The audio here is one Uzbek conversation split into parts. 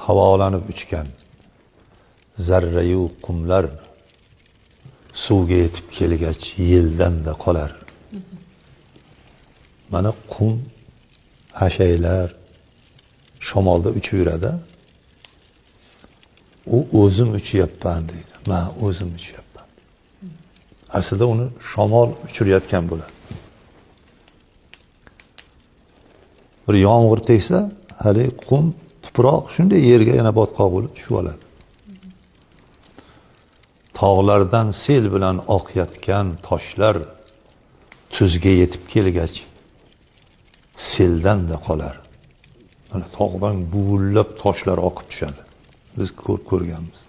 havolanib uchgan zarrayu qumlar suvga yetib kelgach yildan-da qolar. Mana qum, hashaylar shamolda uchib yuradi. U o'zim uchyapman deydi. Men o'zim uchyapman. Aslida uni shamol uchirayotgan bo'ladi. Bir yomg'ir tegsa, hali qum, tuproq shunday yerga yana botqoq bo'lib tushib oladi. Tog'lardan sel bilan oqayotgan toshlar tuzga yetib kelgach seldan-da qolar. Mana tog'dan buvullab toshlar oqib tushadi. Biz ko'rganmiz.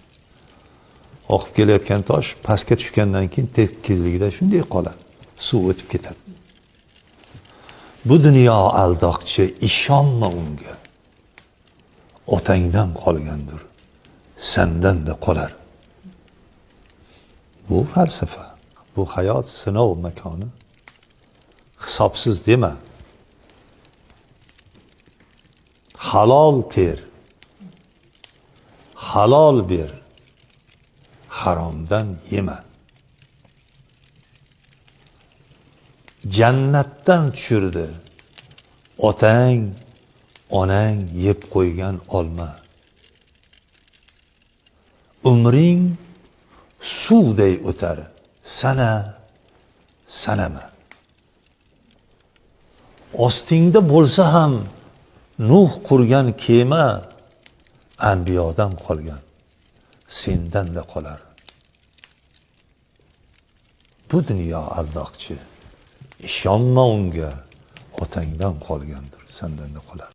Oqib kelayotgan tosh pastga tushgandan keyin tekizligida shunday qoladi. Suv o'tib ketadi. Bu dunyo aldoqchi, ishonma unga. Otangdan qolgandir, sendan-da qolar. Bu falsafa. Bu hayot sinov makoni. Hisobsiz dema. Halol ter. Halol ber. Haromdan yema. Jannatdan tushirdi otang, onang yeb qo'ygan olma. Umring suvday o'tar, sanama. Ostingda bo'lsa ham Nuh qurgan kema anbiyodan qolgan, sendan-da qolar. Bu dunyo aldoqchi, ishonma unga, otangdan qolgandir, sendan-da qolar.